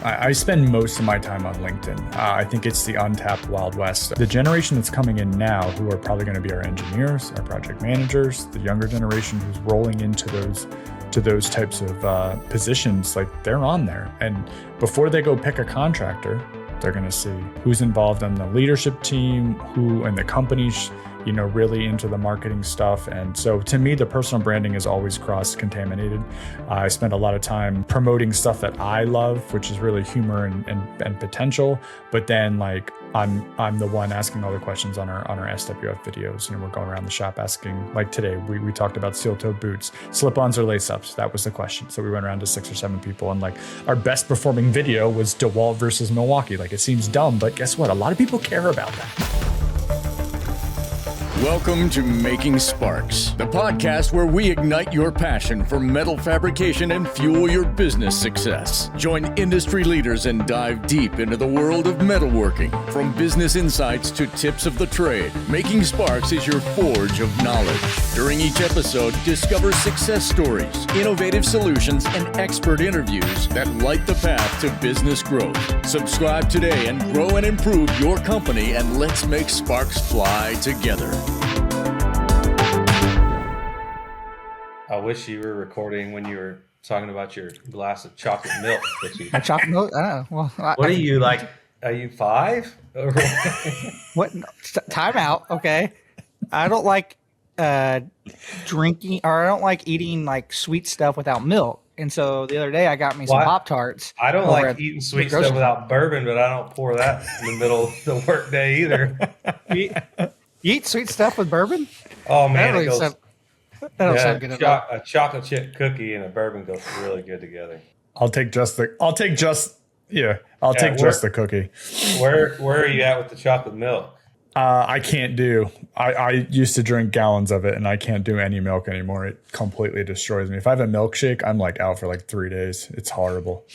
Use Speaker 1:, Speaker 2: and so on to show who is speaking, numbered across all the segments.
Speaker 1: I spend most of my time on LinkedIn. I think it's the untapped Wild West. The generation that's coming in now, who are probably going to be our engineers, our project managers, the younger generation who's rolling into those types of positions, like they're on there. And before they go pick a contractor, they're going to see who's involved on the leadership team, who and the companies, really into the marketing stuff. And so to me, the personal branding is always cross-contaminated. I spend a lot of time promoting stuff that I love, which is really humor and potential. But then I'm the one asking all the questions on our SWF videos. We're going around the shop asking, like today, we talked about steel-toed boots, slip-ons or lace-ups. That was the question. So we went around to 6 or 7 people, and our best performing video was DeWalt versus Milwaukee. It seems dumb, but guess what? A lot of people care about that.
Speaker 2: Welcome to Making Sparks, the podcast where we ignite your passion for metal fabrication and fuel your business success. Join industry leaders and dive deep into the world of metalworking. From business insights to tips of the trade, Making Sparks is your forge of knowledge. During each episode, discover success stories, innovative solutions, and expert interviews that light the path to business growth. Subscribe today and grow and improve your company, and let's make sparks fly together.
Speaker 3: I wish you were recording when you were talking about your glass of chocolate milk.
Speaker 4: Chocolate milk? Well,
Speaker 3: what are you like? Are you 5?
Speaker 4: What? Time out. Okay. I don't like drinking, or I don't like eating sweet stuff without milk. And so the other day I got me some Pop-Tarts.
Speaker 3: I don't like eating sweet stuff without bourbon, but I don't pour that in the middle of the work day either.
Speaker 4: You eat sweet stuff with bourbon?
Speaker 3: Oh man,
Speaker 4: that don't sound good at all.
Speaker 3: A chocolate chip cookie and a bourbon goes really good together.
Speaker 1: I'll take just the cookie.
Speaker 3: Where are you at with the chocolate milk?
Speaker 1: I can't do. I used to drink gallons of it, and I can't do any milk anymore. It completely destroys me. If I have a milkshake, I'm out for 3 days. It's horrible.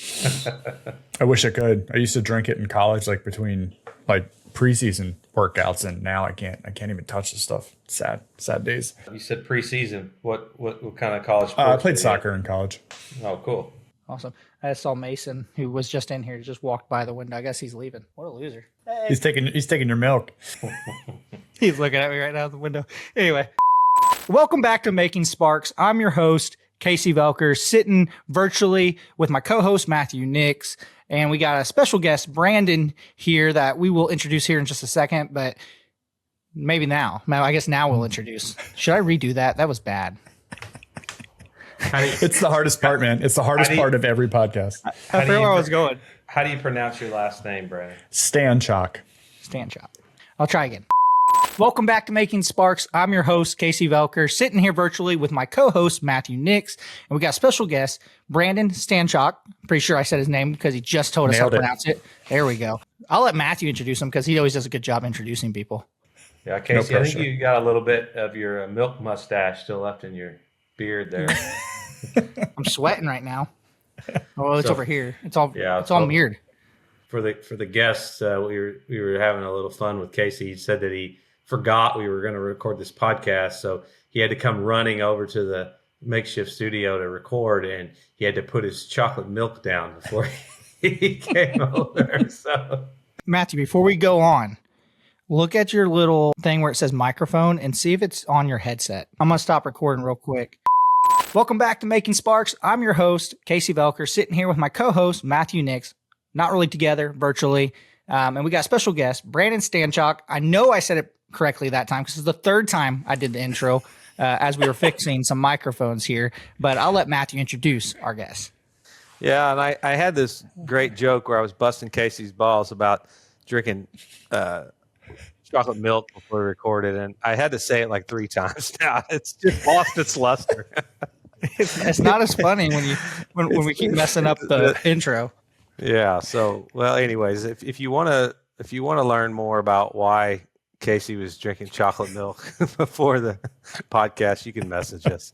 Speaker 1: I wish I could. I used to drink it in college, between preseason workouts, and now I can't even touch the stuff. Sad days.
Speaker 3: You said preseason. What kind of college sports?
Speaker 1: I played soccer in college.
Speaker 3: Oh, cool.
Speaker 4: Awesome. I saw Mason, who was just in here, just walked by the window. I guess he's leaving. What a loser. Hey.
Speaker 1: He's taking your milk.
Speaker 4: He's looking at me right now out the window. Anyway, welcome back to Making Sparks. I'm your host, Casey Velker, sitting virtually with my co-host, Matthew Nix. And we got a special guest, Brandon, here that we will introduce here in just a second, but maybe now. I guess now we'll introduce. Should I redo that? That was bad.
Speaker 1: It's the hardest part, man. It's the hardest part of every podcast.
Speaker 4: I forgot where I was going.
Speaker 3: How do you pronounce your last name, Brandon?
Speaker 1: Stanchock.
Speaker 4: I'll try again. Welcome back to Making Sparks. I'm your host, Casey Velker, sitting here virtually with my co-host, Matthew Nix. And we got a special guest, Brandon Stanchock. Pretty sure I said his name because he just told us how to pronounce it. There we go. I'll let Matthew introduce him because he always does a good job introducing people.
Speaker 3: Yeah, Casey, I think you got a little bit of your milk mustache still left in your beard there.
Speaker 4: I'm sweating right now. Oh, it's over here. It's all mirrored.
Speaker 3: For the guests, we were having a little fun with Casey. He said that he forgot we were going to record this podcast, so he had to come running over to the makeshift studio to record, and he had to put his chocolate milk down before he came over. So,
Speaker 4: Matthew, before we go on, look at your little thing where it says microphone and see if it's on your headset. I'm going to stop recording real quick. Welcome back to Making Sparks. I'm your host, Casey Velker, sitting here with my co-host, Matthew Nix. Not really together, virtually. And we got a special guest, Brandon Stanchock. I know I said it correctly that time because it's the third time I did the intro as we were fixing some microphones here. But I'll let Matthew introduce our guest.
Speaker 5: Yeah, and I had this great joke where I was busting Casey's balls about drinking chocolate milk before we recorded, and I had to say it 3 times now. It's just lost its luster.
Speaker 4: It's not as funny when we keep messing up the intro.
Speaker 5: Yeah. So, well, anyways, if you want to learn more about why Casey was drinking chocolate milk before the podcast, you can message us.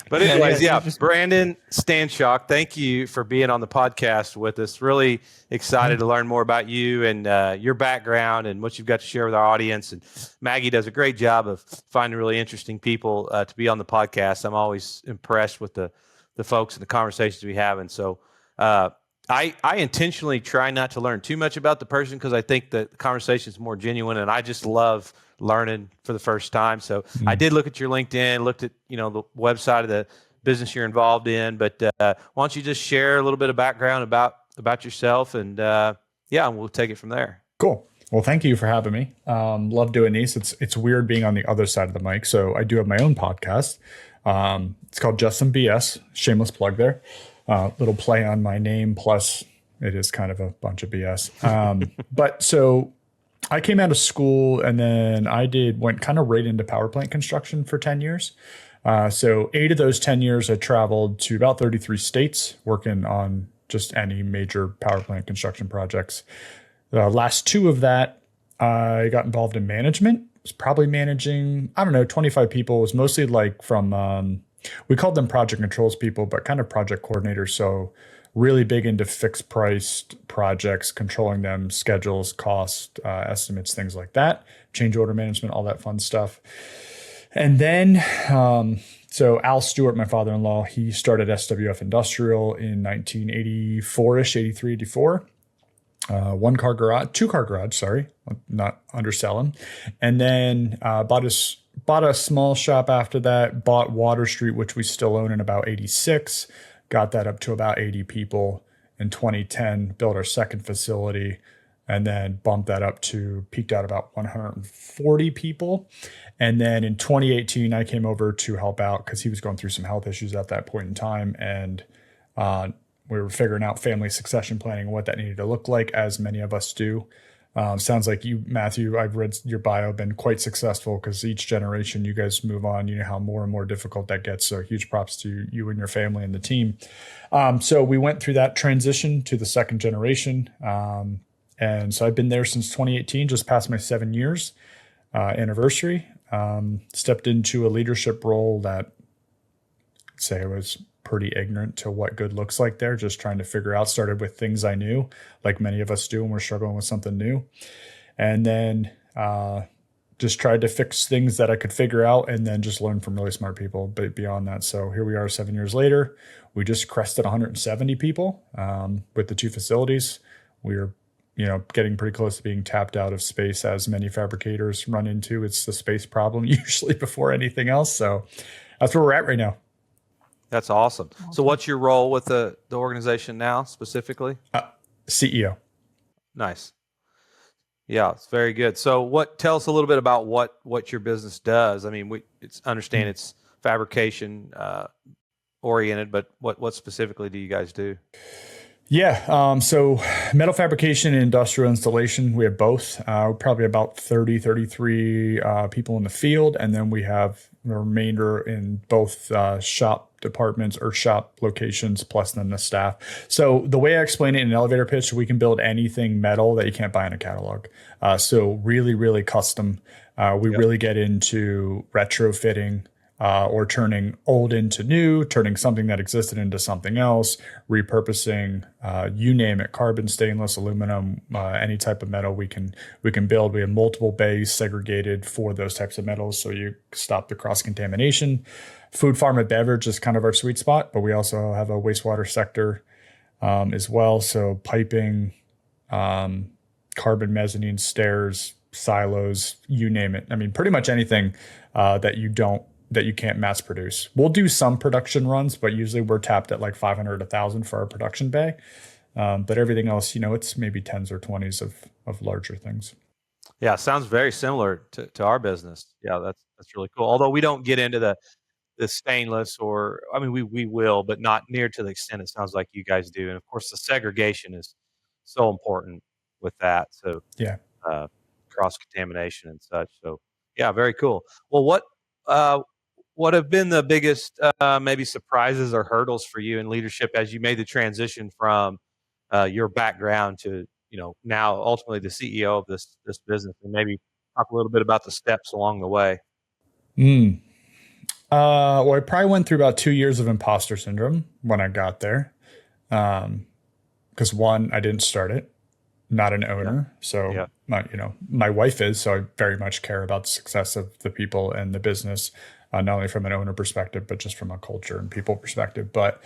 Speaker 5: But anyways, Brandon Stanchock, thank you for being on the podcast with us. Really excited to learn more about you and your background and what you've got to share with our audience. And Maggie does a great job of finding really interesting people to be on the podcast. I'm always impressed with the folks and the conversations we have. And so I intentionally try not to learn too much about the person because I think that the conversation is more genuine, and I just love learning for the first time. So I did look at your LinkedIn, looked at the website of the business you're involved in. But why don't you just share a little bit of background about yourself, and and we'll take it from there.
Speaker 1: Cool. Well, thank you for having me. Love doing these. It's weird being on the other side of the mic. So I do have my own podcast. It's called Just Some BS. Shameless plug there. Little play on my name. Plus, it is kind of a bunch of BS. But so I came out of school and then went kind of right into power plant construction for 10 years. So 8 of those 10 years, I traveled to about 33 states working on just any major power plant construction projects. The last 2 of that, I got involved in management. I was probably managing, 25 people. It was mostly like from, we called them project controls people, but kind of project coordinators. So really big into fixed priced projects, controlling them, schedules, cost, estimates, things like that, change order management, all that fun stuff. And then, so Al Stewart, my father-in-law, he started SWF Industrial in 1984-ish, 83, 84. 2-car garage, sorry, not underselling. And then bought a small shop after that, bought Water Street, which we still own in about 86, got that up to about 80 people in 2010, built our second facility, and then bumped that up to peaked out about 140 people. And then in 2018, I came over to help out because he was going through some health issues at that point in time. And we were figuring out family succession planning and what that needed to look like, as many of us do. Sounds like you, Matthew, I've read your bio, been quite successful because each generation you guys move on, you know how more and more difficult that gets. So huge props to you and your family and the team. So we went through that transition to the second generation. And so I've been there since 2018, just past my 7 years anniversary. Stepped into a leadership role that I'd say I was pretty ignorant to what good looks like there, just trying to figure out, started with things I knew, like many of us do when we're struggling with something new. And then just tried to fix things that I could figure out and then just learn from really smart people. But beyond that, so here we are 7 years later. We just crested 170 people with the 2 facilities. We're getting pretty close to being tapped out of space, as many fabricators run into. It's the space problem usually before anything else. So that's where we're at right now.
Speaker 5: That's awesome. So what's your role with the organization now specifically?
Speaker 1: CEO.
Speaker 5: Nice. Yeah, it's very good. So tell us a little bit about what your business does. I mean, understand it's fabrication oriented, but what specifically do you guys do?
Speaker 1: Yeah. So metal fabrication and industrial installation, we have both. Probably about 33 people in the field. And then we have the remainder in both shop departments or shop locations, plus then the staff. So the way I explain it in an elevator pitch, we can build anything metal that you can't buy in a catalog. So really, really custom. We really get into retrofitting. Or turning old into new, turning something that existed into something else, repurposing, you name it, carbon, stainless, aluminum, any type of metal we can build. We have multiple bays segregated for those types of metals, so you stop the cross-contamination. Food, farm, and beverage is kind of our sweet spot, but we also have a wastewater sector as well. So piping, carbon mezzanine stairs, silos, you name it. I mean, pretty much anything that you can't mass produce. We'll do some production runs, but usually we're tapped at like 500, 1,000 for our production bay. But everything else, it's maybe 10s or 20s of larger things.
Speaker 5: Yeah, sounds very similar to our business. Yeah, that's really cool. Although we don't get into the stainless, or I mean, we will, but not near to the extent it sounds like you guys do. And of course, the segregation is so important with that. So
Speaker 1: yeah,
Speaker 5: cross contamination and such. So yeah, very cool. Well, what have been the biggest maybe surprises or hurdles for you in leadership as you made the transition from your background to now ultimately the CEO of this business, and maybe talk a little bit about the steps along the way?
Speaker 1: Well, I probably went through about 2 years of imposter syndrome when I got there, because one, I didn't start it, not an owner, so my wife is, so I very much care about the success of the people and the business. Not only from an owner perspective, but just from a culture and people perspective. But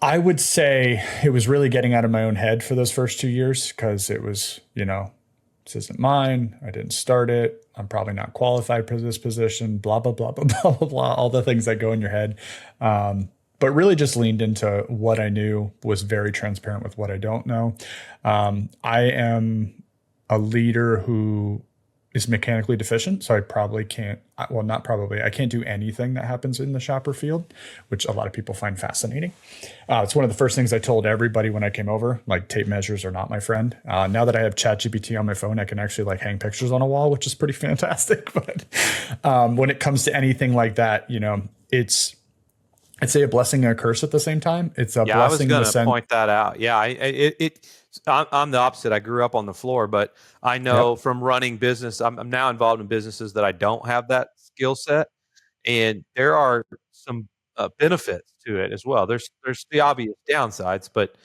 Speaker 1: I would say it was really getting out of my own head for those first 2 years because it was, this isn't mine. I didn't start it. I'm probably not qualified for this position, blah, blah, blah, blah, blah, blah, blah, all the things that go in your head. But really just leaned into what I knew, was very transparent with what I don't know. I am a leader who is mechanically deficient, so I probably can't, well, not probably, I can't do anything that happens in the shopper field, which a lot of people find fascinating. It's one of the first things I told everybody when I came over, like tape measures are not my friend. Now that I have ChatGPT on my phone, I can actually like hang pictures on a wall, which is pretty fantastic. But when it comes to anything like that, it's, I'd say a blessing and a curse at the same time. It's a blessing.
Speaker 5: I was going to point that out. Yeah, I'm the opposite. I grew up on the floor, but I know from running business, I'm now involved in businesses that I don't have that skill set, and there are some benefits to it as well. There's the obvious downsides, but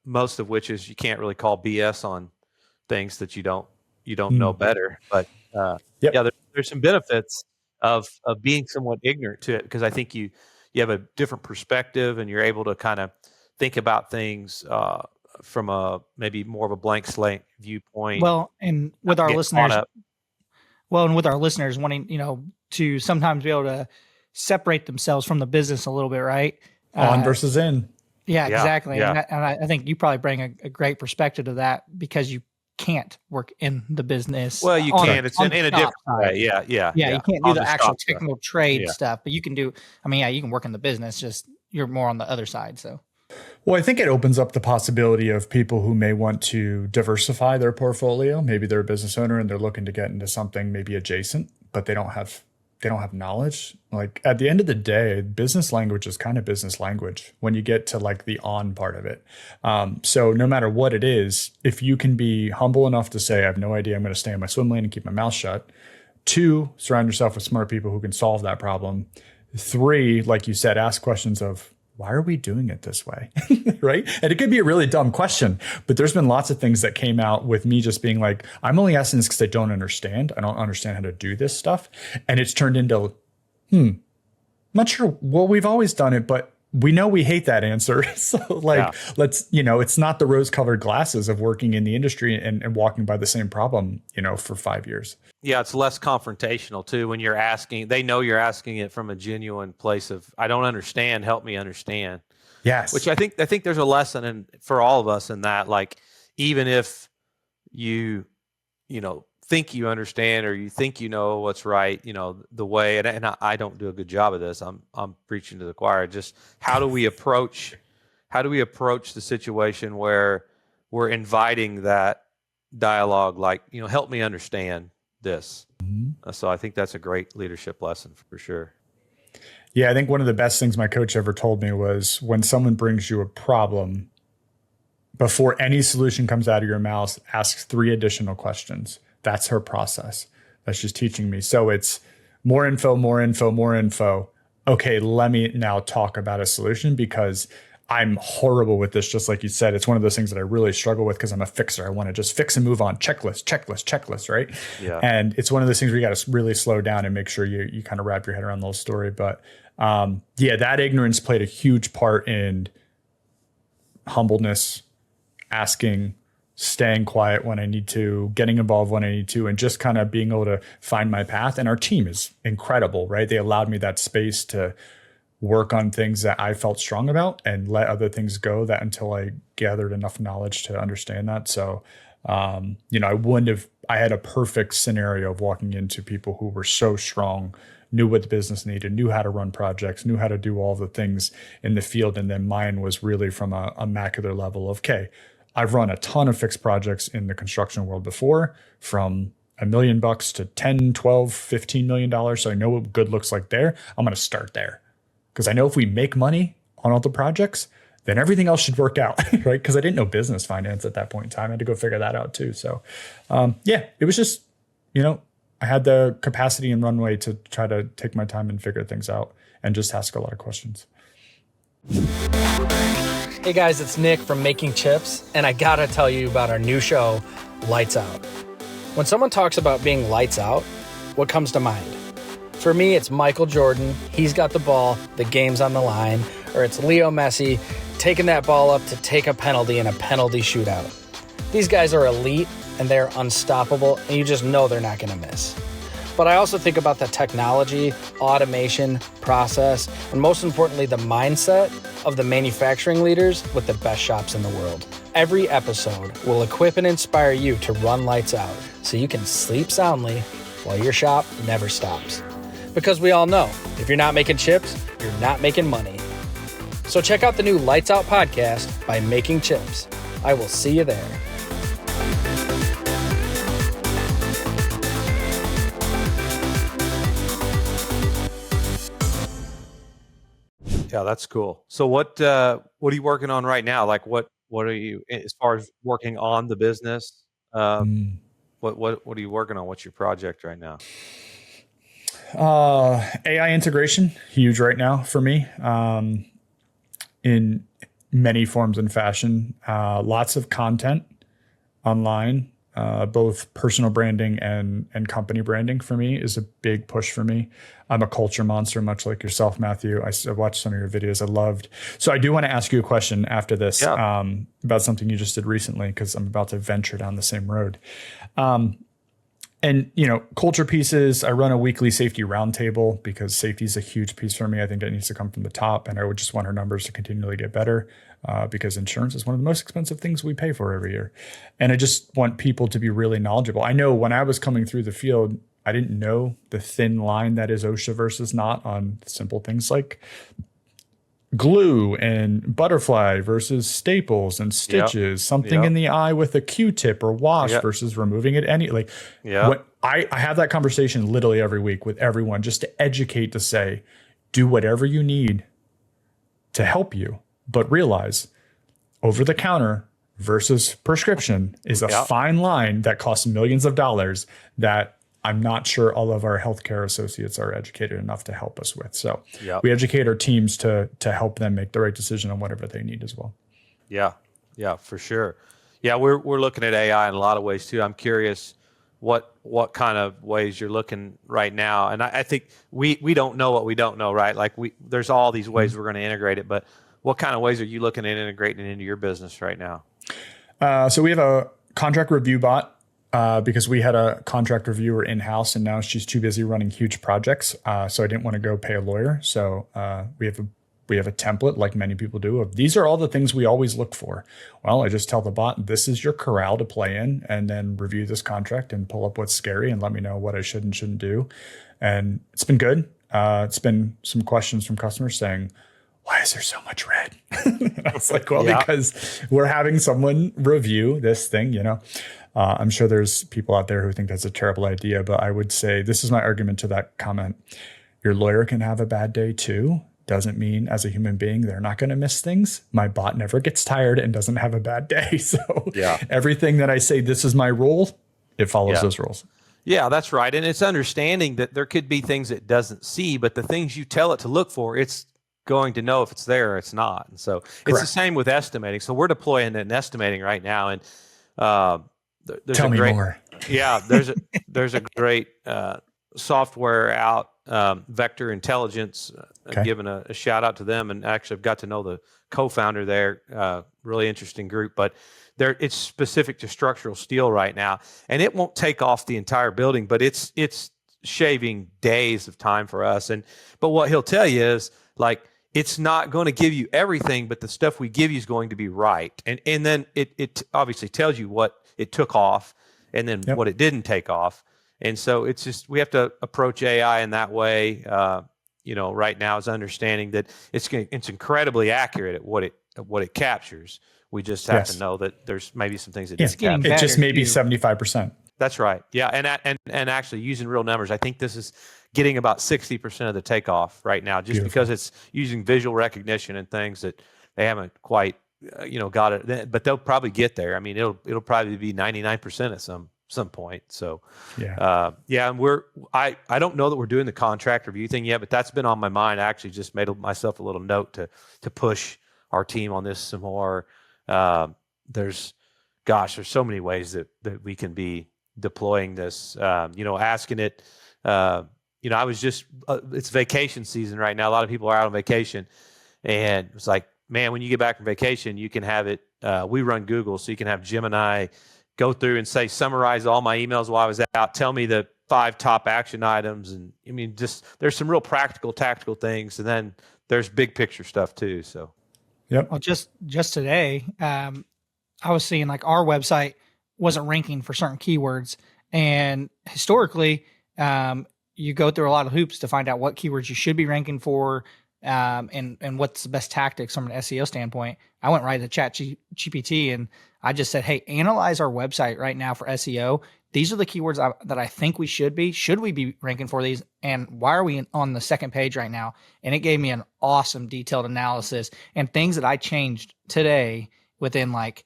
Speaker 5: most of which is you can't really call BS on things that you don't know better. But there's some benefits of being somewhat ignorant to it, because I think you have a different perspective and you're able to kind of think about things from a maybe more of a blank slate viewpoint.
Speaker 4: Well, and with our listeners, wanting, to sometimes be able to separate themselves from the business a little bit, right?
Speaker 1: On versus in.
Speaker 4: Yeah, exactly. Yeah. And I think you probably bring a great perspective to that, because you can't work in the business.
Speaker 5: Well, you can. It's in a different way. Yeah.
Speaker 4: You can't do the actual technical trade stuff, but you can do, you can work in the business, just you're more on the other side. So.
Speaker 1: Well, I think it opens up the possibility of people who may want to diversify their portfolio. Maybe they're a business owner and they're looking to get into something maybe adjacent, but they don't have knowledge. Like at the end of the day, business language is kind of business language when you get to like the on part of it. So no matter what it is, if you can be humble enough to say, I have no idea, I'm going to stay in my swim lane and keep my mouth shut. 2, surround yourself with smart people who can solve that problem. 3, like you said, ask questions of, why are we doing it this way? Right? And it could be a really dumb question, but there's been lots of things that came out with me just being like, I'm only asking this because I don't understand. I don't understand how to do this stuff. And it's turned into, I'm not sure. Well, we've always done it, but we know we hate that answer. So let's, it's not the rose colored glasses of working in the industry and walking by the same problem, for 5 years.
Speaker 5: Yeah, it's less confrontational too when you're asking. They know you're asking it from a genuine place of, I don't understand, help me understand.
Speaker 1: Yes.
Speaker 5: Which I think there's a lesson for all of us in that, like, even if you think you understand or you think you know what's right, the way, and I don't do a good job of this. I'm preaching to the choir. Just how do we approach the situation where we're inviting that dialogue, like, help me understand this. Mm-hmm. So I think that's a great leadership lesson for sure.
Speaker 1: Yeah, I think one of the best things my coach ever told me was, when someone brings you a problem, before any solution comes out of your mouth, ask 3 additional questions. That's her process. That's just teaching me. So it's more info, more info, more info. Okay, let me now talk about a solution, because I'm horrible with this. Just like you said, it's one of those things that I really struggle with because I'm a fixer. I want to just fix and move on. Checklist, right? Yeah. And it's one of those things where you got to really slow down and make sure you kind of wrap your head around the whole story. But that ignorance played a huge part in humbleness, asking, staying quiet when I need to, getting involved when I need to, and just kind of being able to find my path. And our team is incredible, right? They allowed me that space to work on things that I felt strong about and let other things go that until I gathered enough knowledge to understand that. So, I had a perfect scenario of walking into people who were so strong, knew what the business needed, knew how to run projects, knew how to do all the things in the field. And then mine was really from a macular level of, okay, I've run a ton of fixed projects in the construction world before, from $1 million to 10, 12, $15 million. So I know what good looks like there. I'm going to start there, because I know if we make money on all the projects, then everything else should work out, right? Because I didn't know business finance at that point in time. I had to go figure that out too. So it was just, I had the capacity and runway to try to take my time and figure things out and just ask a lot of questions.
Speaker 6: Hey guys, it's Nick from Making Chips, and I gotta tell you about our new show, Lights Out. When someone talks about being lights out, what comes to mind? For me, it's Michael Jordan. He's got the ball, the game's on the line. or it's Leo Messi taking that ball up to take a penalty in a penalty shootout. These guys are elite and they're unstoppable, and you just know they're not going to miss. But I also think about the technology, automation, process, and most importantly, the mindset of the manufacturing leaders with the best shops in the world. Every episode will equip and inspire you to run lights out so you can sleep soundly while your shop never stops. Because we all know, if you're not making chips, you're not making money. So check out the new Lights Out podcast by Making Chips. I will see you there.
Speaker 5: Yeah, that's cool. So what are you working on right now? Like what are you, as far as working on the business? What are you working on? What's your project right now?
Speaker 1: AI integration, huge right now for me, in many forms and fashion. Lots of content online, both personal branding and company branding for me is a big push for me. I'm a culture monster, much like yourself, Matthew. I watched some of your videos. I loved. So I do want to ask you a question after this, about something you just did recently, because I'm about to venture down the same road. And, culture pieces, I run a weekly safety roundtable because safety is a huge piece for me. I think it needs to come from the top, and I would just want our numbers to continually get better, because insurance is one of the most expensive things we pay for every year. And I just want people to be really knowledgeable. I know when I was coming through the field, I didn't know the thin line that is OSHA versus not on simple things like glue and butterfly versus staples and stitches, something in the eye with a Q-tip or wash versus removing it. What I have that conversation literally every week with everyone, just to educate, to say, do whatever you need to help you, but realize over the counter versus prescription is a fine line that costs millions of dollars that I'm not sure all of our healthcare associates are educated enough to help us with. So we educate our teams to help them make the right decision on whatever they need as well.
Speaker 5: Yeah, for sure. Yeah, we're looking at AI in a lot of ways too. I'm curious what kind of ways you're looking right now. And I think we don't know what we don't know, right? Like there's all these ways we're going to integrate it, but what kind of ways are you looking at integrating it into your business right now?
Speaker 1: So we have a contract review bot. Because we had a contract reviewer in-house and now she's too busy running huge projects. So I didn't want to go pay a lawyer. So we have a template, like many people do, of these are all the things we always look for. Well, I just tell the bot, this is your corral to play in, and then review this contract and pull up what's scary and let me know what I should and shouldn't do. And it's been good. It's been some questions from customers saying, why is there so much red? I was like, well, because we're having someone review this thing, I'm sure there's people out there who think that's a terrible idea, but I would say this is my argument to that comment. Your lawyer can have a bad day too. Doesn't mean as a human being, they're not going to miss things. My bot never gets tired and doesn't have a bad day. So everything that I say, this is my rule, it follows those rules.
Speaker 5: Yeah, that's right. And it's understanding that there could be things it doesn't see, but the things you tell it to look for, it's going to know if it's there or it's not. And so it's the same with estimating. So we're deploying an estimating right now. And
Speaker 1: Tell me more.
Speaker 5: Yeah, there's a great software out, Vector Intelligence. Giving a shout out to them, and actually I've got to know the co-founder there. Really interesting group, but it's specific to structural steel right now, and it won't take off the entire building, but it's shaving days of time for us. But what he'll tell you is like, it's not going to give you everything, but the stuff we give you is going to be right. And then it obviously tells you what it took off and then what it didn't take off. And so it's just, we have to approach AI in that way. Right now is understanding that it's incredibly accurate at what it captures. We just have to know that there's maybe some things that didn't capture.
Speaker 1: It just may be 75%.
Speaker 5: That's right. Yeah. And actually using real numbers, I think this is getting about 60% of the takeoff right now, just because it's using visual recognition and things that they haven't quite, got it, but they'll probably get there. I mean, it'll probably be 99% at some point. So, and I don't know that we're doing the contract review thing yet, but that's been on my mind. I actually just made myself a little note to push our team on this some more. There's so many ways that we can be deploying this, asking it, I was just, it's vacation season right now. A lot of people are out on vacation, And it was like, man, when you get back from vacation, you can have it. We run Google, so you can have Gemini go through and say, summarize all my emails while I was out. Tell me the 5 top action items. And I mean, just there's some real practical, tactical things. And then there's big picture stuff too. So,
Speaker 1: Yep.
Speaker 4: Well, just today, I was seeing like our website wasn't ranking for certain keywords, and historically, you go through a lot of hoops to find out what keywords you should be ranking for, and what's the best tactics from an SEO standpoint. I went right to ChatGPT and I just said, hey, analyze our website right now for SEO. These are the keywords that I think we should be. Should we be ranking for these? And why are we on the second page right now? And it gave me an awesome detailed analysis and things that I changed today within like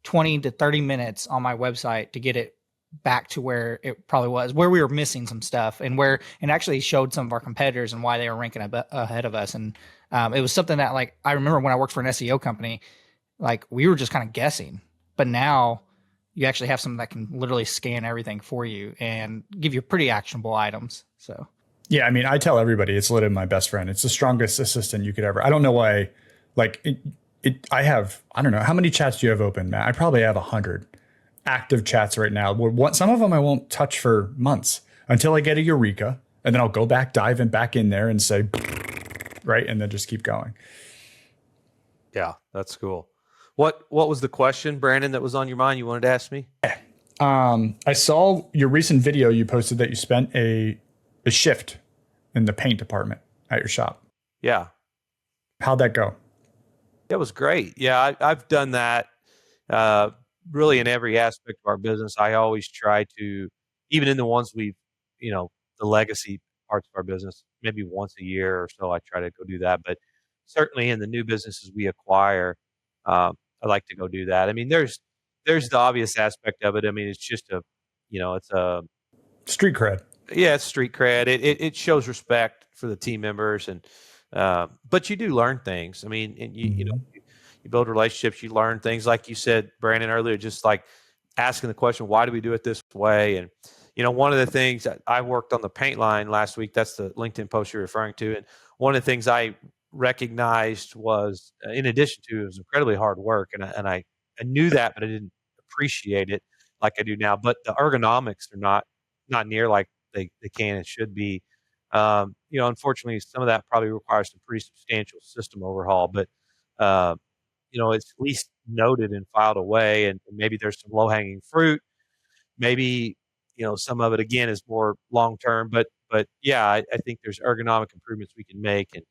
Speaker 4: 20 to 30 minutes on my website to get it back to where it probably was, where we were missing some stuff, and actually showed some of our competitors and why they were ranking ahead of us. And it was something that, like, I remember when I worked for an SEO company, like, we were just kind of guessing, but now you actually have something that can literally scan everything for you and give you pretty actionable items. So,
Speaker 1: yeah, I mean, I tell everybody it's literally my best friend. It's the strongest assistant you could ever. I don't know why. Like, I don't know how many chats do you have open, Matt? I probably have 100 active chats right now. Some of them I won't touch for months until I get a eureka, and then I'll go back, dive back in there, and say, right, and then just keep going.
Speaker 5: Yeah, that's cool. What was the question, Brandon, that was on your mind you wanted to ask me?
Speaker 1: I saw your recent video you posted that you spent a shift in the paint department at your shop.
Speaker 5: Yeah.
Speaker 1: How'd that go?
Speaker 5: It was great. Yeah, I've done that really in every aspect of our business. I always try to, even in the ones the legacy parts of our business, maybe once a year or so, I try to go do that. But certainly in the new businesses we acquire, I like to go do that. I mean, there's the obvious aspect of it. I mean, it's just it's a
Speaker 1: street cred.
Speaker 5: Yeah, it's street cred. It shows respect for the team members, and but you do learn things. I mean, and you build relationships. You learn things, like you said, Brandon, earlier, just like asking the question, why do we do it this way? And one of the things that I worked on the paint line last week. That's the LinkedIn post you're referring to, and one of the things I recognized was, in addition to, it was incredibly hard work, and I knew that, but I didn't appreciate it like I do now. But the ergonomics are not near like they can and should be. Unfortunately, some of that probably requires some pretty substantial system overhaul, but it's at least noted and filed away, and maybe there's some low hanging fruit. Maybe some of it again is more long term, but yeah, I think there's ergonomic improvements we can make, and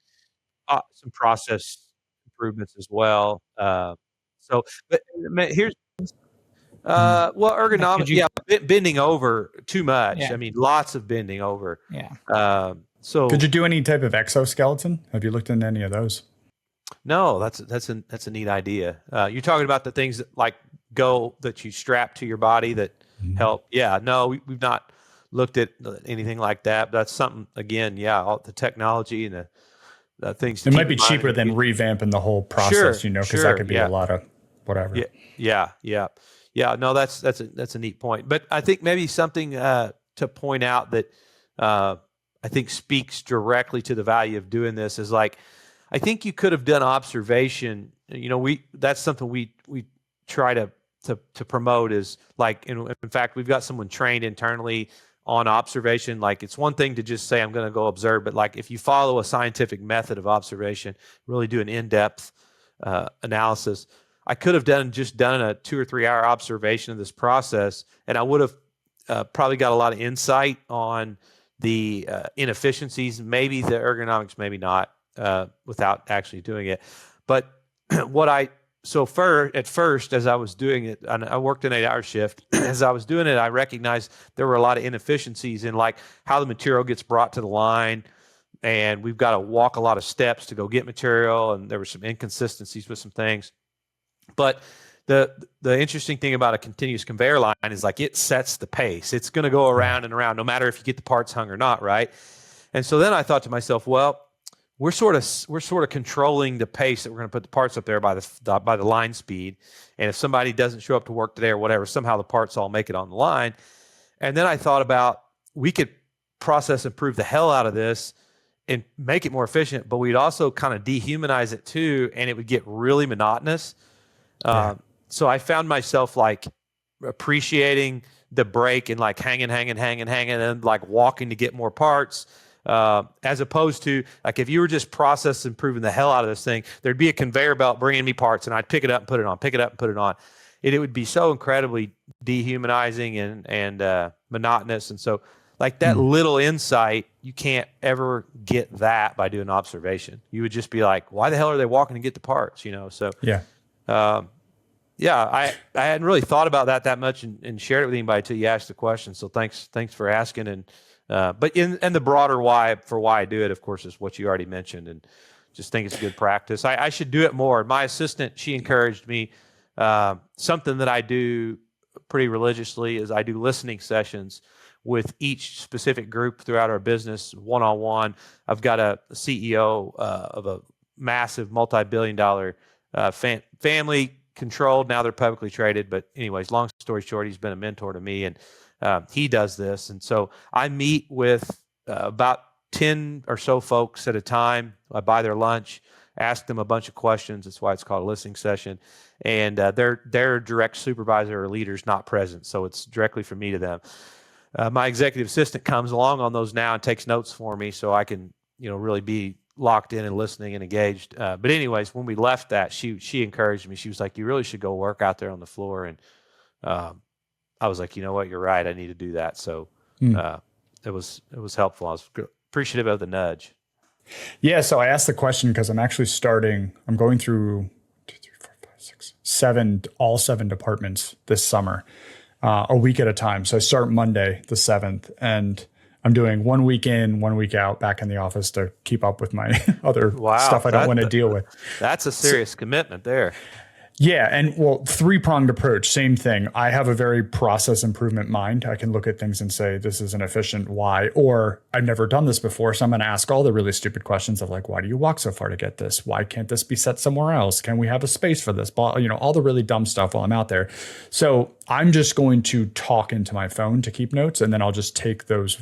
Speaker 5: some process improvements as well. But here's ergonomic. Bending over too much. Yeah. I mean, lots of bending over.
Speaker 4: Yeah.
Speaker 5: So
Speaker 1: could you do any type of exoskeleton? Have you looked into any of those?
Speaker 5: No, that's a neat idea. You're talking about the things that you strap to your body that help. Yeah. No, we've not looked at anything like that. But that's something, again. Yeah, all the technology and the things.
Speaker 1: It might be cheaper than revamping the whole process, because that could be a lot of whatever.
Speaker 5: Yeah. No, that's a neat point. But I think maybe something to point out that I think speaks directly to the value of doing this is, like, I think you could have done observation. That's something we try to promote, is like, in fact, we've got someone trained internally on observation. Like, it's one thing to just say, I'm going to go observe, but like, if you follow a scientific method of observation, really do an in-depth analysis. I could have done a 2 or 3 hour observation of this process, and I would have probably got a lot of insight on the inefficiencies, maybe the ergonomics, maybe not, without actually doing it. But at first, as I was doing it, and I worked an 8-hour shift, as I was doing it, I recognized there were a lot of inefficiencies in, like, how the material gets brought to the line, and we've got to walk a lot of steps to go get material, and there were some inconsistencies with some things. But the interesting thing about a continuous conveyor line is, like, it sets the pace. It's going to go around and around, no matter if you get the parts hung or not, right? And so then I thought to myself, well, we're sort of controlling the pace that we're going to put the parts up there by the line speed. And if somebody doesn't show up to work today or whatever, somehow the parts all make it on the line. And then I thought about, we could process improve the hell out of this and make it more efficient, but we'd also kind of dehumanize it too, and it would get really monotonous. So I found myself like appreciating the break and like hanging and like walking to get more parts. As opposed to like if you were just process improving the hell out of this thing, there'd be a conveyor belt bringing me parts and I'd pick it up and put it on, pick it up and put it on. It would be so incredibly dehumanizing and monotonous. And so like that little insight, you can't ever get that by doing observation. You would just be like, why the hell are they walking to get the parts? You know? So I hadn't really thought about that much and shared it with anybody until you asked the question. So thanks for asking. And but in the broader why I do it, of course, is what you already mentioned, and just think it's good practice. I should do it more. My assistant, she encouraged me. Something that I do pretty religiously is I do listening sessions with each specific group throughout our business, one-on-one. I've got a CEO of a massive multi-billion-dollar family controlled. Now they're publicly traded. But anyways, long story short, he's been a mentor to me, and he does this. And so I meet with about 10 or so folks at a time. I buy their lunch, ask them a bunch of questions. That's why it's called a listening session. And their direct supervisor or leader's not present. So it's directly from me to them. My executive assistant comes along on those now and takes notes for me so I can, really be locked in and listening and engaged. But anyways, when we left that, she encouraged me. She was like, you really should go work out there on the floor. And I was like, you know what, you're right. I need to do that. So it was helpful. I was appreciative of the nudge.
Speaker 1: Yeah. So I asked the question because I'm going through 2, 3, 4, 5, 6, 7, all 7 departments this summer, a week at a time. So I start Monday, the 7th, and I'm doing 1 week in, 1 week out back in the office to keep up with my other stuff I don't want to deal with.
Speaker 5: That's a serious commitment there.
Speaker 1: Yeah. And 3-pronged approach, same thing. I have a very process improvement mind. I can look at things and say, this is inefficient. Why? Or I've never done this before. So I'm going to ask all the really stupid questions of like, why do you walk so far to get this? Why can't this be set somewhere else? Can we have a space for this? All the really dumb stuff while I'm out there. So I'm just going to talk into my phone to keep notes. And then I'll just take those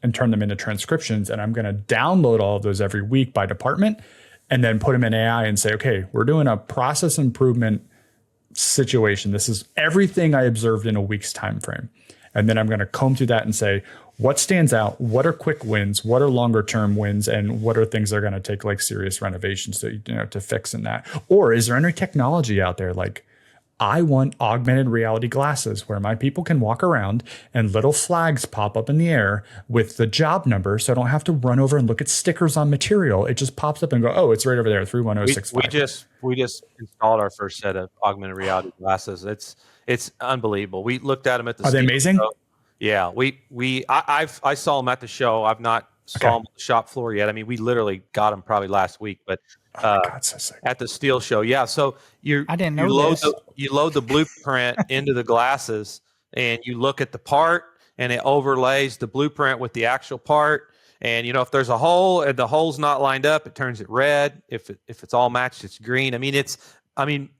Speaker 1: and turn them into transcriptions. And I'm going to download all of those every week by department, and then put them in AI and say, okay, we're doing a process improvement situation. This is everything I observed in a week's time frame. And then I'm going to comb through that and say, what stands out? What are quick wins? What are longer term wins? And what are things that are going to take like serious renovations to fix in that? Or is there any technology out there like, I want augmented reality glasses where my people can walk around and little flags pop up in the air with the job number. So I don't have to run over and look at stickers on material. It just pops up and go, oh, it's right over there, 31065.
Speaker 5: We just installed our first set of augmented reality glasses. It's unbelievable. We looked at them at the
Speaker 1: Are they amazing?
Speaker 5: Show. Yeah, I saw them at the show. I've not saw them on the shop floor yet. I mean, we literally got them probably last week, but
Speaker 1: so sick.
Speaker 5: At the steel show. Yeah. So you load the blueprint into the glasses and you look at the part and it overlays the blueprint with the actual part. And, if there's a hole and the hole's not lined up, it turns it red. If it's all matched, it's green.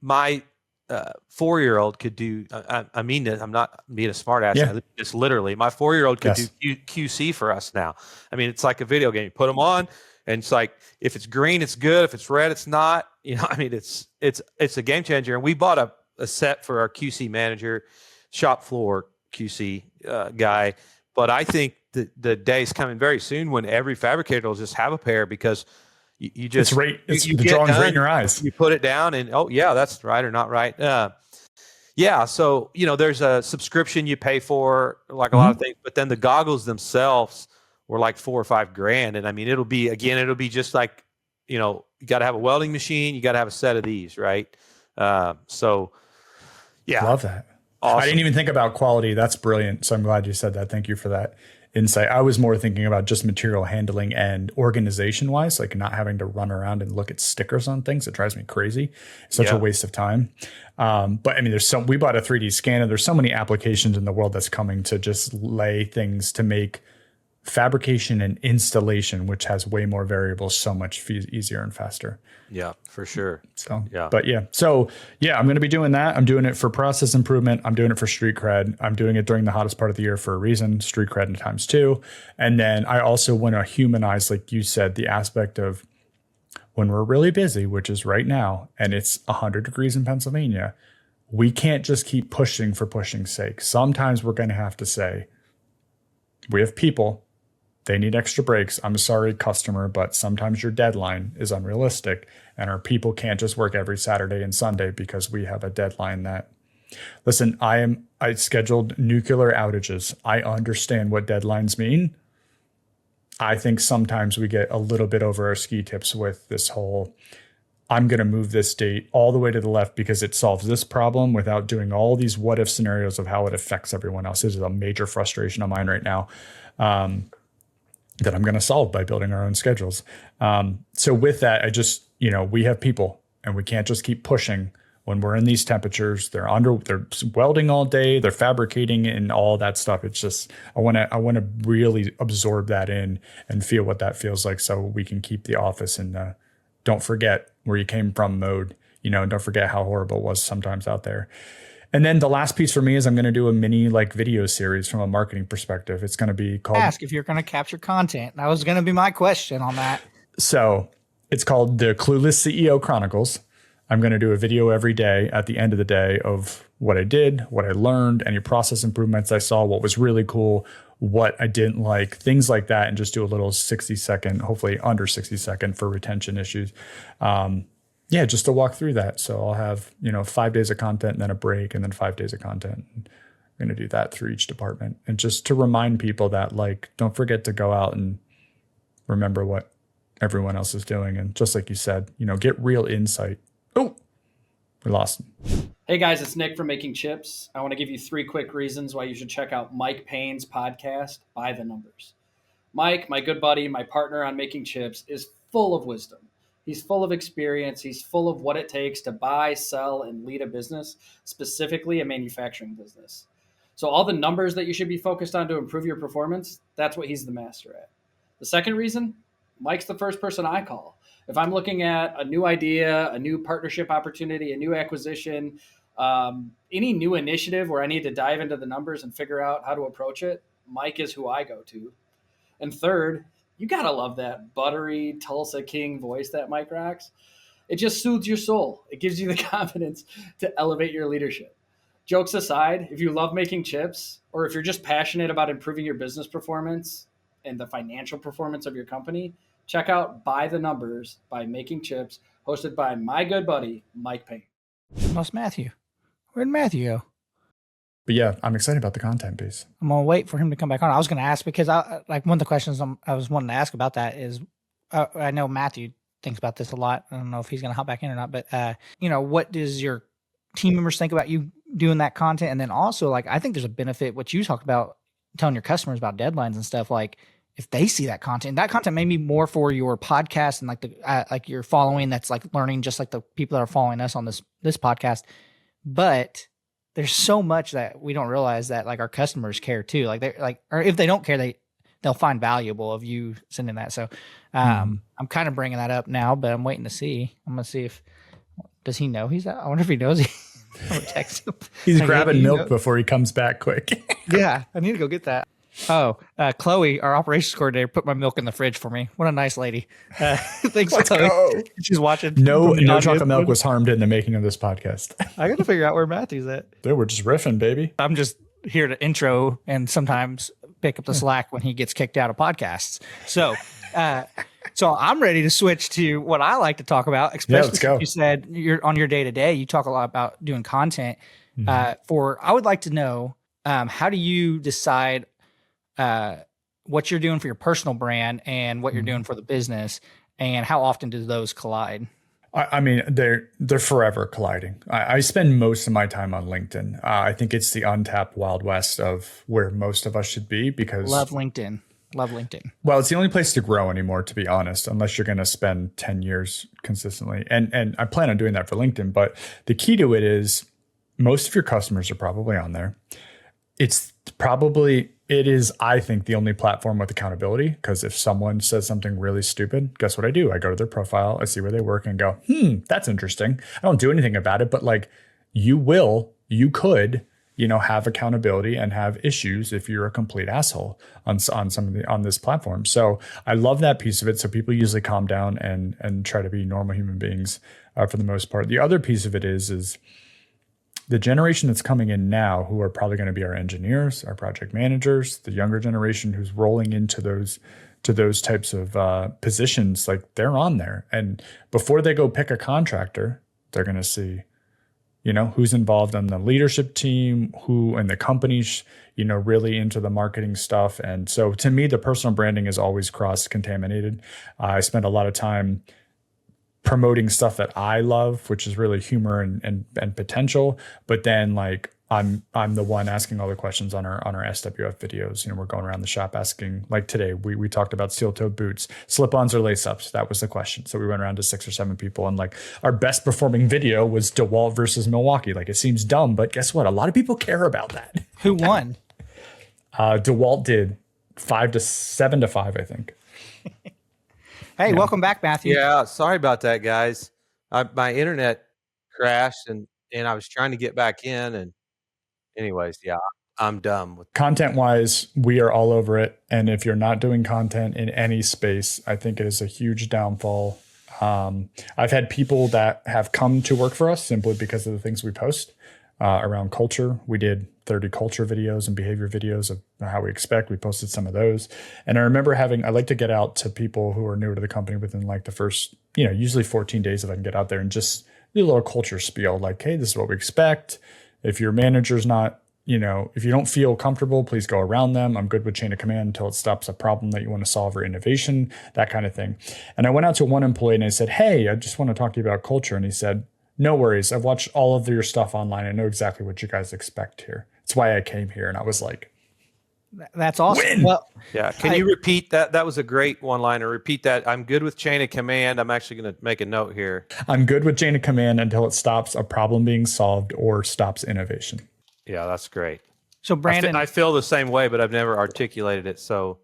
Speaker 5: My 4-year-old could do, I'm not being a smart ass.
Speaker 1: Yeah.
Speaker 5: It's literally my 4-year-old could do QC for us now. It's like a video game. You put them on and it's like, if it's green, it's good. If it's red, it's not, it's a game changer. And we bought a set for our QC manager, shop floor QC guy. But I think the day's coming very soon when every fabricator will just have a pair because you just
Speaker 1: the drawing's right in your eyes.
Speaker 5: You put it down and that's right or not right. So there's a subscription you pay for, like a lot of things, but then the goggles themselves were like $4 or $5 grand, and it'll be just like you got to have a welding machine, you got to have a set of these, right? Love
Speaker 1: that.
Speaker 5: Awesome.
Speaker 1: I didn't even think about quality. That's brilliant. So I'm glad you said that. Thank you for that insight. I was more thinking about just material handling and organization wise, like not having to run around and look at stickers on things. It drives me crazy. It's such a waste of time. But we bought a 3D scanner. There's so many applications in the world that's coming to just lay things to make fabrication and installation, which has way more variables, so much easier and faster.
Speaker 5: Yeah, for sure.
Speaker 1: So,
Speaker 5: yeah.
Speaker 1: But yeah. So yeah, I'm going to be doing that. I'm doing it for process improvement. I'm doing it for street cred. I'm doing it during the hottest part of the year for a reason, street cred times 2. And then I also want to humanize, like you said, the aspect of when we're really busy, which is right now, and it's 100 degrees in Pennsylvania, we can't just keep pushing for pushing's sake. Sometimes we're going to have to say, we have people, they need extra breaks. I'm sorry, customer, but sometimes your deadline is unrealistic and our people can't just work every Saturday and Sunday because we have a deadline that, listen, I scheduled nuclear outages. I understand what deadlines mean. I think sometimes we get a little bit over our ski tips with this whole, I'm going to move this date all the way to the left because it solves this problem without doing all these what if scenarios of how it affects everyone else. This is a major frustration of mine right now. That I'm going to solve by building our own schedules. So with that, I just, we have people and we can't just keep pushing when we're in these temperatures. They're welding all day, they're fabricating and all that stuff. It's just, I want to really absorb that in and feel what that feels like so we can keep the office in don't forget where you came from mode, and don't forget how horrible it was sometimes out there. And then the last piece for me is I'm going to do a mini video series from a marketing perspective. It's going to be called
Speaker 4: Ask if you're going to capture content. That was going to be my question on that.
Speaker 1: So it's called the Clueless CEO Chronicles. I'm going to do a video every day at the end of the day of what I did, what I learned, any process improvements I saw, what was really cool, what I didn't like, things like that, and just do a little 60-second, hopefully under 60-second for retention issues. Just to walk through that. So I'll have, 5 days of content and then a break and then 5 days of content. I'm going to do that through each department. And just to remind people that, don't forget to go out and remember what everyone else is doing. And just like you said, get real insight. Oh, we lost him.
Speaker 6: Hey guys, it's Nick from Making Chips. I want to give you 3 quick reasons why you should check out Mike Payne's podcast, By the Numbers. Mike, my good buddy, my partner on Making Chips, is full of wisdom. He's full of experience. He's full of what it takes to buy, sell, and lead a business, specifically a manufacturing business. So all the numbers that you should be focused on to improve your performance, that's what he's the master at. The second reason, Mike's the first person I call. If I'm looking at a new idea, a new partnership opportunity, a new acquisition, any new initiative where I need to dive into the numbers and figure out how to approach it, Mike is who I go to. And third, you got to love that buttery Tulsa King voice that Mike rocks. It just soothes your soul. It gives you the confidence to elevate your leadership. Jokes aside, if you love making chips, or if you're just passionate about improving your business performance and the financial performance of your company, check out By the Numbers by Making Chips, hosted by my good buddy, Mike Payne.
Speaker 4: Lost Matthew. Where'd Matthew go?
Speaker 1: But yeah, I'm excited about the content piece.
Speaker 4: I'm going to wait for him to come back on. I was going to ask because one of the questions I was wanting to ask about that is, I know Matthew thinks about this a lot. I don't know if he's going to hop back in or not, but what does your team members think about you doing that content? And then also I think there's a benefit, what you talked about, telling your customers about deadlines and stuff. If they see that content may be more for your podcast and your following that's learning, just like the people that are following us on this podcast. But there's so much that we don't realize that our customers care too. Or if they don't care, they'll find valuable of you sending that. So I'm kind of bringing that up now, but I'm waiting to see. I'm going to see does he know he's out? I wonder if he knows. I'm going to text him.
Speaker 1: He's grabbing milk before he comes back quick.
Speaker 4: Yeah, I need to go get that. Oh, Chloe, our operations coordinator, put my milk in the fridge for me. What a nice lady. Thanks,
Speaker 1: Let's
Speaker 4: Chloe.
Speaker 1: go.
Speaker 4: She's watching.
Speaker 1: No chocolate milk was harmed in the making of this podcast.
Speaker 4: I got to figure out where Matthew's at.
Speaker 1: They were just riffing, baby.
Speaker 4: I'm just here to intro and sometimes pick up the slack when he gets kicked out of podcasts. So I'm ready to switch to what I like to talk about, especially
Speaker 1: let's go.
Speaker 4: You said you're on your day-to-day. You talk a lot about doing content. I would like to know, how do you decide what you're doing for your personal brand and what you're doing for the business, and how often do those collide?
Speaker 1: I mean, they're forever colliding. I spend most of my time on LinkedIn. I think it's the untapped Wild West of where most of us should be because
Speaker 4: Love LinkedIn.
Speaker 1: Well, it's the only place to grow anymore, to be honest, unless you're going to spend 10 years consistently. And I plan on doing that for LinkedIn. But the key to it is most of your customers are probably on there. It's probably it is, I think, the only platform with accountability, because if someone says something really stupid, guess what I do? I go to their profile, I see where they work and go, that's interesting. I don't do anything about it, but like you could, have accountability and have issues if you're a complete asshole on this platform. So I love that piece of it. So people usually calm down and try to be normal human beings for the most part. The other piece of it is the generation that's coming in now, who are probably going to be our engineers, our project managers, the younger generation who's rolling into those types of positions, like they're on there. And before they go pick a contractor, they're going to see, who's involved on the leadership team, who in the companies, really into the marketing stuff. And so to me, the personal branding is always cross-contaminated. I spend a lot of time promoting stuff that I love, which is really humor and potential. But then like I'm the one asking all the questions on our SWF videos. We're going around the shop asking, like today, we talked about steel-toed boots, slip-ons or lace-ups. That was the question. So we went around to 6 or 7 people, and like our best performing video was DeWalt versus Milwaukee. Like it seems dumb, but guess what? A lot of people care about that.
Speaker 4: Who won?
Speaker 1: DeWalt did 7-5, I think.
Speaker 4: Hey, welcome back, Matthew.
Speaker 5: Yeah, sorry about that, guys. My internet crashed, and I was trying to get back in, and anyways, yeah, I'm done with
Speaker 1: content-wise. We are all over it, and if you're not doing content in any space, I think it is a huge downfall. I've had people that have come to work for us simply because of the things we post around culture. We did 30 culture videos and behavior videos of how we expect. We posted some of those. And I remember I like to get out to people who are newer to the company within like the first, usually 14 days if I can get out there and just do a little culture spiel. Like, hey, this is what we expect. If your manager's not, if you don't feel comfortable, please go around them. I'm good with chain of command until it stops a problem that you want to solve or innovation, that kind of thing. And I went out to one employee and I said, hey, I just want to talk to you about culture. And he said, no worries. I've watched all of your stuff online. I know exactly what you guys expect here. That's why I came here. And I was like,
Speaker 4: that's awesome.
Speaker 1: Win.
Speaker 4: Well,
Speaker 5: yeah. Can you repeat that? That was a great one-liner. Repeat that. I'm good with chain of command. I'm actually going to make a note here.
Speaker 1: I'm good with chain of command until it stops a problem being solved or stops innovation.
Speaker 5: Yeah, that's great.
Speaker 4: So Brandon,
Speaker 5: I feel the same way, but I've never articulated it so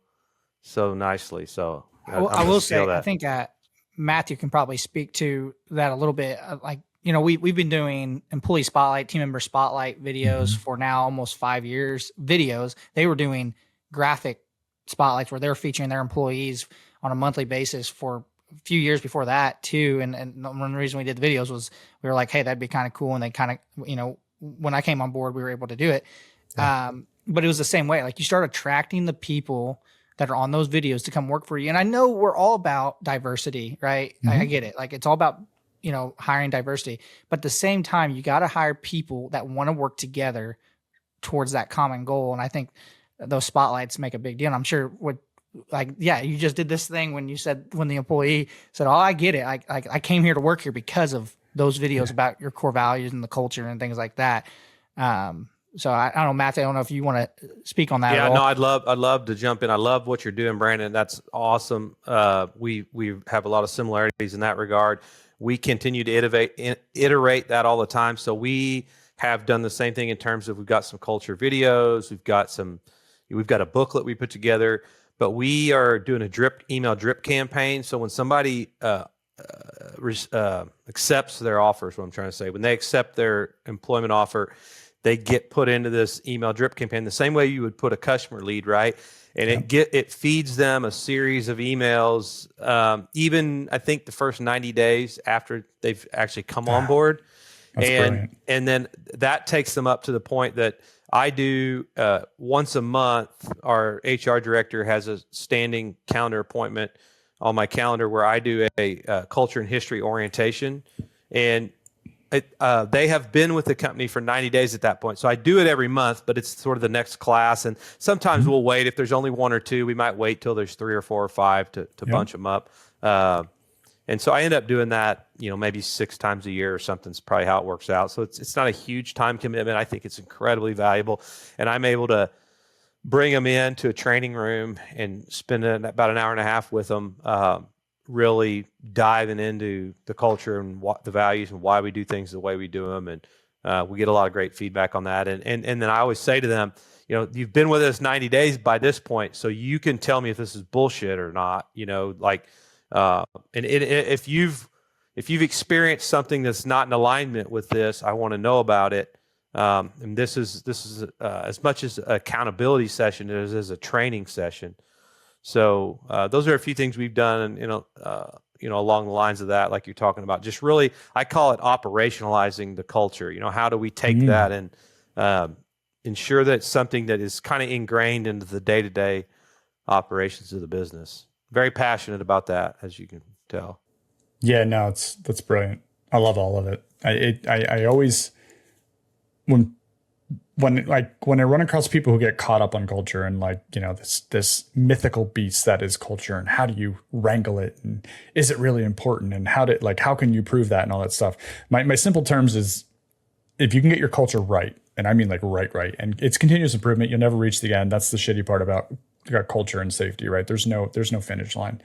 Speaker 5: nicely. So
Speaker 4: I will say, I think Matthew can probably speak to that a little bit. We've been doing employee spotlight, team member spotlight videos for now almost 5 years. Videos. They were doing graphic spotlights where they're featuring their employees on a monthly basis for a few years before that too. And one of the reasons we did the videos was we were like, hey, that'd be kind of cool. And they kind of, when I came on board, we were able to do it. Yeah. But it was the same way. Like you start attracting the people that are on those videos to come work for you. And I know we're all about diversity, right? I get it. Like it's all about, hiring diversity, but at the same time, you got to hire people that want to work together towards that common goal. And I think those spotlights make a big deal. And I'm sure you just did this thing when the employee said, oh, I get it. I came here to work here because of those videos about your core values and the culture and things like that. So I don't know, Matthew, I don't know if you want to speak on that.
Speaker 5: Yeah,
Speaker 4: at all.
Speaker 5: no, I'd love to jump in. I love what you're doing, Brandon. That's awesome. We have a lot of similarities in that regard. We continue to iterate that all the time. So we have done the same thing in terms of we've got some culture videos, we've got a booklet we put together, but we are doing a email drip campaign. So when somebody accepts their offer, is what I'm trying to say. When they accept their employment offer, they get put into this email drip campaign the same way you would put a customer lead, right? And it feeds them a series of emails, even I think the first 90 days after they've actually come on board. And then that takes them up to the point that I do once a month. Our HR director has a standing calendar appointment on my calendar where I do a culture and history orientation. And they have been with the company for 90 days at that point. So I do it every month, but it's sort of the next class. And sometimes we'll wait. If there's only 1 or 2, we might wait till there's 3 or 4 or 5 to bunch them up. And so I end up doing that, maybe 6 times a year or something. It's probably how it works out. So it's not a huge time commitment. I think it's incredibly valuable. And I'm able to bring them into a training room and spend about an hour and a half with them, really diving into the culture and what the values and why we do things the way we do them, and We get a lot of great feedback on that. And then I always say to them, you've been with us 90 days by this point, so you can tell me if this is bullshit or not, if you've experienced something that's not in alignment with this, I want to know about it. And this is as much as an accountability session as a training session. So those are a few things we've done, along the lines of that, like you're talking about. Just really, I call it operationalizing the culture. How do we take that and ensure that it's something that is kind of ingrained into the day-to-day operations of the business. Very passionate about that, as you can tell.
Speaker 1: Yeah, no, that's brilliant. I love all of it. I always, when I run across people who get caught up on culture and this mythical beast that is culture, and how do you wrangle it, and is it really important, and how can you prove that, and all that stuff. My simple terms is, if you can get your culture right, and I mean right, and it's continuous improvement, you'll never reach the end. That's the shitty part about culture and safety, right? There's no finish line.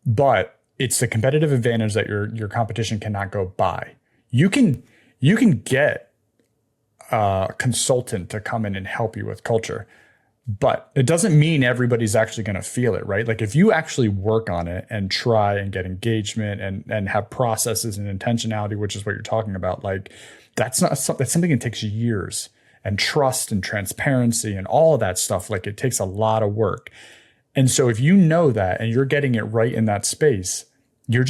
Speaker 1: But it's the competitive advantage that your competition cannot go by. You can get a consultant to come in and help you with culture, but it doesn't mean everybody's actually going to feel it, right? Like, if you actually work on it and try and get engagement and have processes and intentionality, which is what you're talking about, that's something that takes years, and trust and transparency and all of that stuff. It takes a lot of work. And so if you know that and you're getting it right in that space, your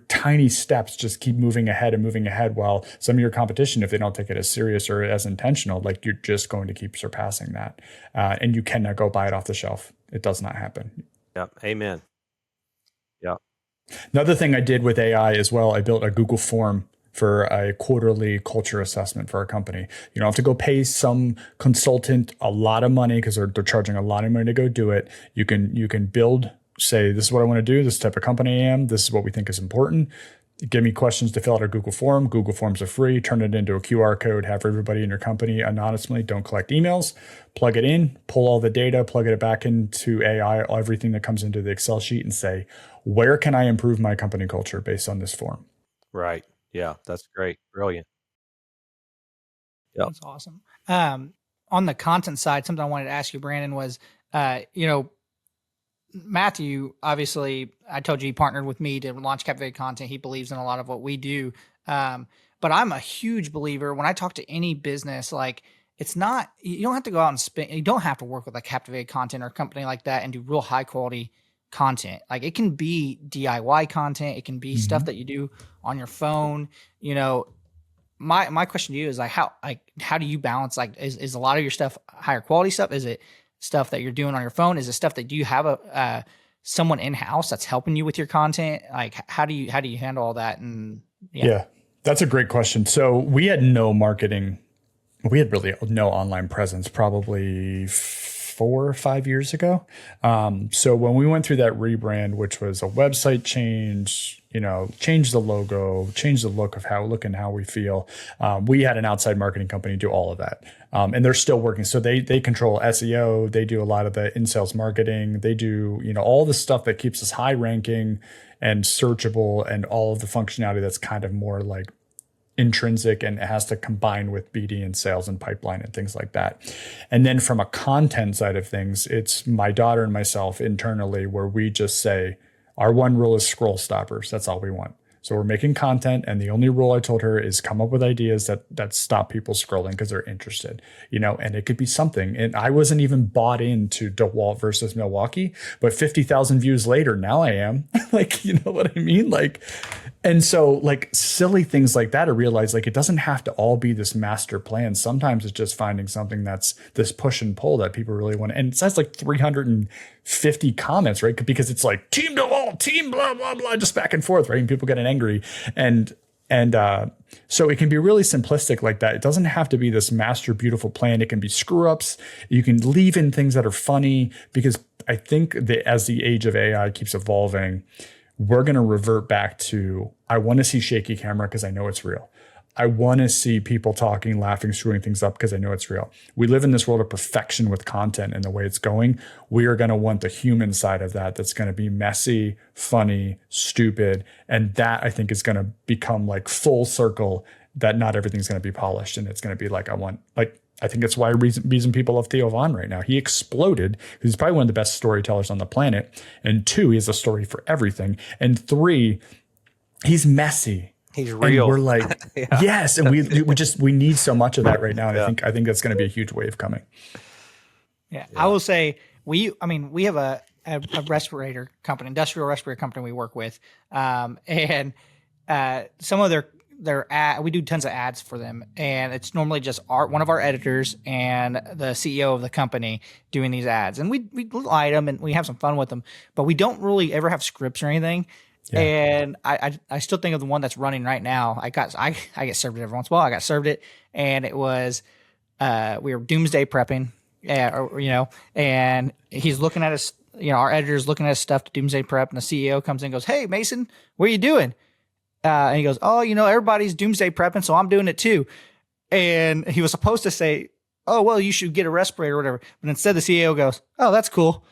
Speaker 1: tiny steps just keep moving ahead, while some of your competition, if they don't take it as serious or as intentional, you're just going to keep surpassing that. And you cannot go buy it off the shelf. It does not happen.
Speaker 5: Yeah. Amen. Yeah.
Speaker 1: Another thing I did with AI as well, I built a Google form for a quarterly culture assessment for our company. You don't have to go pay some consultant a lot of money, because they're charging a lot of money to go do it. You can build, say, this is what I want to do, this type of company I am, this is what we think is important. Give me questions to fill out a Google form. Google Forms are free. Turn it into a QR code. Have everybody in your company anonymously. Don't collect emails. Plug it in. Pull all the data. Plug it back into AI. Everything that comes into the Excel sheet, and say, where can I improve my company culture based on this form?
Speaker 5: Right. Yeah, that's great. Brilliant. Yep.
Speaker 4: That's awesome. On the content side, something I wanted to ask you, Brandon, was, Matthew, obviously, I told you he partnered with me to launch Captivate Content. He believes in a lot of what we do. But I'm a huge believer when I talk to any business, it's not, you don't have to go out and spend, you don't have to work with Captivate Content or a company like that and do real high quality content. It can be DIY content. It can be stuff that you do on your phone. My question to you is how do you balance, is a lot of your stuff higher quality stuff? Is it stuff that you're doing on your phone? Is it stuff that, do you have someone in-house that's helping you with your content? How do you handle all that? And
Speaker 1: yeah, that's a great question. So we had no marketing. We had really no online presence probably 4 or 5 years ago. So when we went through that rebrand, which was a website change, change the logo, change the look and how we feel. We had an outside marketing company do all of that. And they're still working. So they control SEO. They do a lot of the in-sales marketing. They do, all the stuff that keeps us high ranking and searchable, and all of the functionality that's kind of more intrinsic, and it has to combine with BD and sales and pipeline and things like that. And then from a content side of things, it's my daughter and myself internally, where we just say, our one rule is scroll stoppers. That's all we want. So we're making content, and the only rule I told her is come up with ideas that stop people scrolling because they're interested, and it could be something. And I wasn't even bought into DeWalt versus Milwaukee, but 50,000 views later, now I am. You know what I mean? And so silly things like that, I realize it doesn't have to all be this master plan. Sometimes it's just finding something that's this push and pull that people really want. And it says 350 comments, right? Because it's team DeWalt, team blah, blah, blah, just back and forth, right? And people getting angry. And so it can be really simplistic like that. It doesn't have to be this master, beautiful plan. It can be screw ups. You can leave in things that are funny, because I think that as the age of AI keeps evolving, we're going to revert back to, I want to see shaky camera because I know it's real. I want to see people talking, laughing, screwing things up because I know it's real. We live in this world of perfection with content and the way it's going. We are going to want the human side of that. That's going to be messy, funny, stupid. And that, I think, is going to become full circle that not everything's going to be polished, and it's going to be like, I think that's why reason people love Theo Von right now. He exploded. He's probably one of the best storytellers on the planet. And 2, he has a story for everything. And 3, he's messy.
Speaker 5: He's real.
Speaker 1: And we're like, yes. And we need so much of that right now. And I think that's going to be a huge wave coming.
Speaker 4: Yeah. I will say we have a respirator company, industrial respirator company we work with. And some of their ad, we do tons of ads for them, and it's normally just one of our editors and the CEO of the company doing these ads, and we light them and we have some fun with them, but we don't really ever have scripts or anything. Yeah. And I still think of the one that's running right now. I get served it every once in a while. I got served it, and it was we were doomsday prepping, and he's looking at us. Our editor's looking at his stuff to doomsday prep, and the CEO comes in and goes, "Hey Mason, what are you doing?" And he goes, "Oh, everybody's doomsday prepping, so I'm doing it too." And he was supposed to say, "Oh, well, you should get a respirator or whatever." But instead the CEO goes, "Oh, that's cool."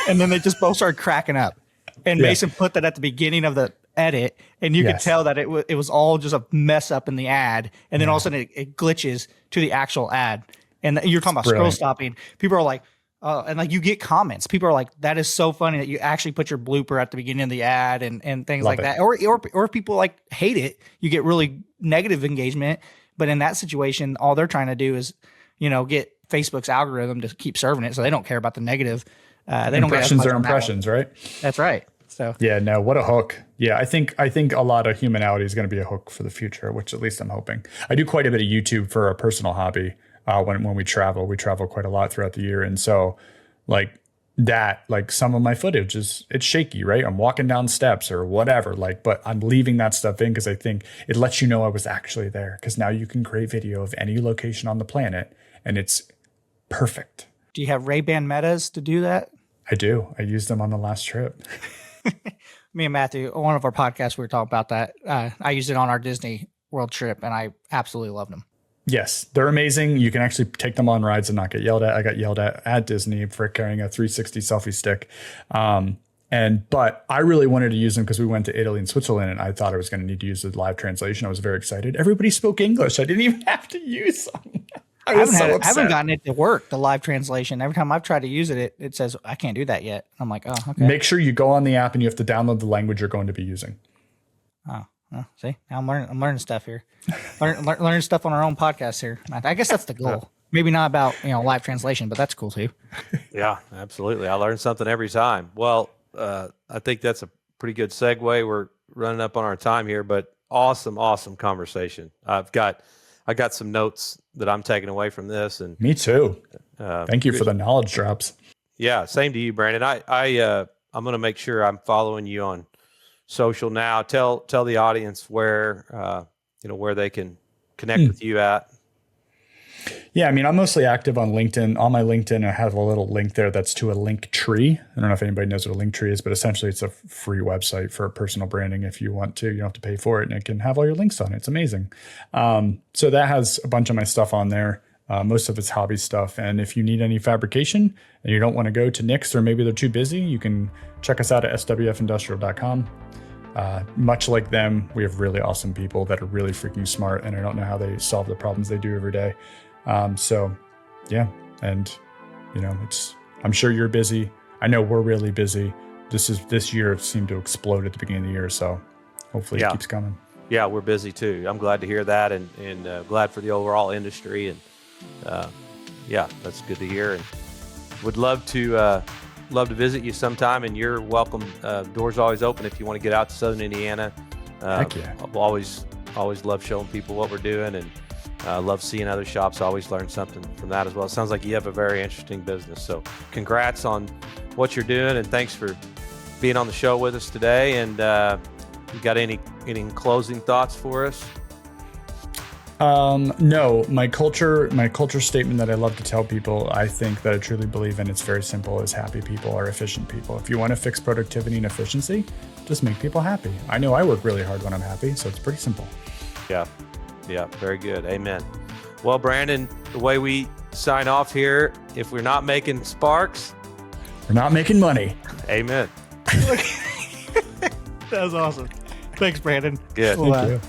Speaker 4: And then they just both started cracking up. And Mason put that at the beginning of the edit, and you could tell that it was all just a mess up in the ad. And then all of a sudden it glitches to the actual ad. And you're talking about scroll stopping. People are like, and like you get comments. People are like, "That is so funny that you actually put your blooper at the beginning of the ad," and things like that. Or if people like hate it, you get really negative engagement. But in that situation, all they're trying to do is, get Facebook's algorithm to keep serving it, so they don't care about the negative. They
Speaker 1: impressions are impressions, right?
Speaker 4: That's right. So
Speaker 1: yeah, no, what a hook. Yeah, I think a lot of humanality is going to be a hook for the future, which at least I'm hoping. I do quite a bit of YouTube for a personal hobby. When we travel quite a lot throughout the year. And so like some of my footage it's shaky, right? I'm walking down steps or whatever, but I'm leaving that stuff in because I think it lets you know I was actually there. Because now you can create video of any location on the planet and it's perfect.
Speaker 4: Do you have Ray-Ban Metas to do that?
Speaker 1: I do. I used them on the last trip.
Speaker 4: Me and Matthew, one of our podcasts, we were talking about that. I used it on our Disney World trip and I absolutely loved them.
Speaker 1: Yes, they're amazing. You can actually take them on rides and not get yelled at. I got yelled at Disney for carrying a 360 selfie stick. But I really wanted to use them because we went to Italy and Switzerland and I thought I was going to need to use the live translation. I was very excited. Everybody spoke English. I didn't even have to use them. I
Speaker 4: haven't gotten it to work, the live translation. Every time I've tried to use it, it says, "I can't do that yet." I'm like, "Oh, okay."
Speaker 1: Make sure you go on the app and you have to download the language you're going to be using.
Speaker 4: Oh. See, now I'm learning stuff here. Learning stuff on our own podcast here. I guess that's the goal. Maybe not about live translation, but that's cool too.
Speaker 5: Yeah, absolutely. I learn something every time. Well, I think that's a pretty good segue. We're running up on our time here, but awesome conversation. I got some notes that I'm taking away from this, and
Speaker 1: me too. Thank you for the knowledge drops.
Speaker 5: Yeah, same to you, Brandon. I'm going to make sure I'm following you on social now. Tell the audience where where they can connect with you at.
Speaker 1: Yeah, I mean, I'm mostly active on LinkedIn. On my LinkedIn, I have a little link there that's to a link tree. I don't know if anybody knows what a link tree is, but essentially it's a free website for personal branding. If you want to, you don't have to pay for it, and it can have all your links on it. It's amazing. So that has a bunch of my stuff on there. Most of it's hobby stuff. And if you need any fabrication and you don't want to go to Nick's or maybe they're too busy, you can check us out at swfindustrial.com. Much like them, we have really awesome people that are really freaking smart, and I don't know how they solve the problems they do every day. So yeah. And I'm sure you're busy. I know we're really busy. This year seemed to explode at the beginning of the year. So hopefully it keeps coming. Yeah,
Speaker 5: we're busy too. I'm glad to hear that, and glad for the overall industry. And that's good to hear. And would love to visit you sometime, and you're welcome. Doors always open if you want to get out to Southern Indiana.
Speaker 1: Heck yeah.
Speaker 5: I've always love showing people what we're doing, and love seeing other shops. I always learn something from that as well. It sounds like you have a very interesting business. So congrats on what you're doing, and thanks for being on the show with us today. And you got any closing thoughts for us?
Speaker 1: No, my culture statement that I love to tell people, I think that I truly believe in, it's very simple, is happy people are efficient people. If you want to fix productivity and efficiency, just make people happy. I know I work really hard when I'm happy, so it's pretty simple. Yeah, very good. Amen. Well, Brandon, the way we sign off here, if we're not making sparks, we're not making money. Amen.
Speaker 4: That was awesome. Thanks, Brandon.
Speaker 5: Good.
Speaker 1: Thank you.